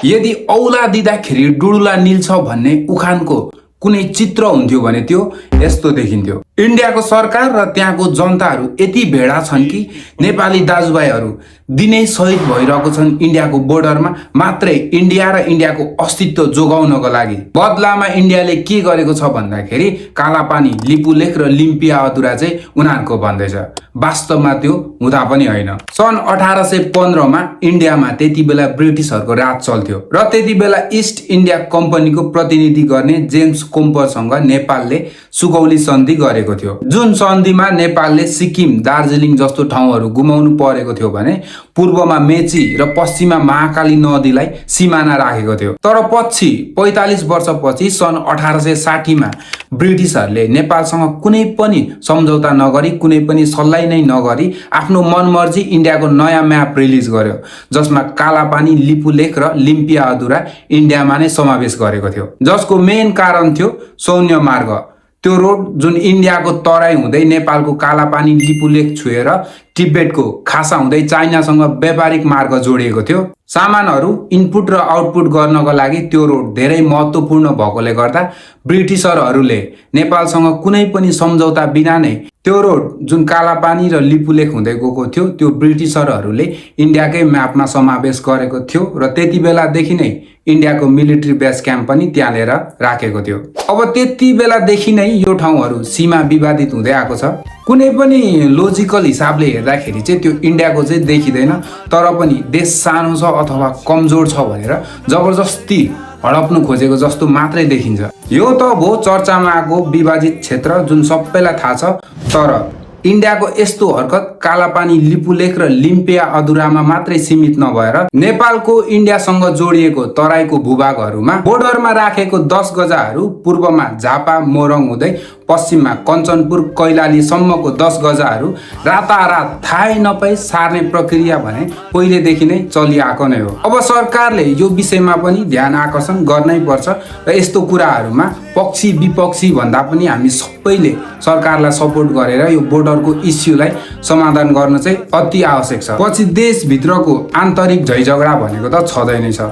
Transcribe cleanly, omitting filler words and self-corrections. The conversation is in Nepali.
यदि औला दिँदाखेरि डुडुला निल्छ भन्ने उखानको कुनै चित्र हुन्थ्यो भने त्यो यस्तो देखिन्थ्यो। इन्डियाको सरकार र त्यहाँको जनताहरू यति भेडा छन् कि नेपाली दाजुभाइहरू दिनै शहीद भइरहेको छन् इन्डियाको बोर्डरमा मात्रै इन्डिया र इन्डियाको अस्तित्व जोगाउनको लागि। बदलामा इन्डियाले के गरेको छ भन्दाखेरि कालापानी, लिपुलेख र लिम्पिया अधुरा चाहिँ उनीहरूको भन्दैछ। वास्तवमा त्यो हुँदा पनि होइन। सन् 1815 मा इन्डियामा त्यति बेला ब्रिटिसहरूको राज चल्थ्यो र त्यति बेला इस्ट इन्डिया कम्पनीको प्रतिनिधि गर्ने जेम्स कोम्परसँग नेपालले सुगौली सन्धि गरेको थियो। जुन सन्धिमा नेपालले सिक्किम, दार्जिलिङ जस्तो ठाउँहरू गुमाउनु परेको थियो भने पूर्वमा मेची र पश्चिममा महाकाली नदीलाई सिमाना राखेको थियो। तर पछि 45 वर्षपछि सन् 1860 मा ब्रिटिसहरूले नेपालसँग कुनै पनि सम्झौता नगरी, कुनै पनि सल्लाह नै नगरी आफ्नो मनमर्जी इन्डियाको नयाँ म्याप रिलिज गर्यो, जसमा कालापानी, लिपुलेख र लिम्पिया अधुरा इन्डियामा नै समावेश गरेको थियो। जसको मेन कारण थियो सौन्य मार्ग। त्यो रोड जुन इन्डियाको तराई हुँदै नेपालको कालापानी, लिपुलेख छुएर तिब्बतको खासा हुँदै चाइनासँग व्यापारिक मार्ग जोडिएको थियो। सामानहरू इनपुट र आउटपुट गर्नको लागि त्यो रोड धेरै महत्त्वपूर्ण भएकोले गर्दा ब्रिटिसरहरूले नेपालसँग कुनै पनि सम्झौता बिना नै त्यो रोड जुन कालापानी र लिपुलेख हुँदै गएको थियो त्यो ब्रिटिसरहरूले इन्डियाकै म्यापमा समावेश गरेको थियो र त्यति बेलादेखि नै इन्डियाको मिलिट्री बेस क्याम्प पनि त्यहाँ लिएर राखेको थियो। अब त्यति बेलादेखि नै यो ठाउँहरू सीमा विवादित हुँदै आएको छ। कुनै पनि लोजिकल हिसाबले हेर्दाखेरि चाहिँ त्यो इन्डियाको चाहिँ देखिँदैन, तर पनि देश सानो छ अथवा कमजोर छ भनेर जबरजस्ती हडप्नु खोजेको जस्तो मात्रै देखिन्छ। यो त भयो चर्चामा आएको विभाजित क्षेत्र जुन सबैलाई थाहा छ। तर इन्डियाको यस्तो हरकत कालापानी, लिपुलेख र लिम्पिया अधुरामा मात्रै सीमित नभएर नेपालको इन्डियासँग जोडिएको तराईको भूभागहरूमा बोर्डरमा राखेको 10 गजाहरू पूर्वमा झापा, मोरङ हुँदै पश्चिममा कञ्चनपुर, कैलाली सम्मको 10 गजाहरू रातारात थाहै नपाई सार्ने प्रक्रिया भने पहिलेदेखि नै चलिआएको नै हो। अब सरकारले यो विषयमा पनि ध्यान आकर्षण गर्नै पर्छ र यस्तो कुराहरूमा पक्षी विपक्षी भन्दा पनि हामी सबैले सरकारलाई सपोर्ट गरेर यो बोर्डरको इस्युलाई समाधान गर्न चाहिँ अति आवश्यक छ। पछि देशभित्रको आन्तरिक झैझगडा भनेको त छँदै नै छ।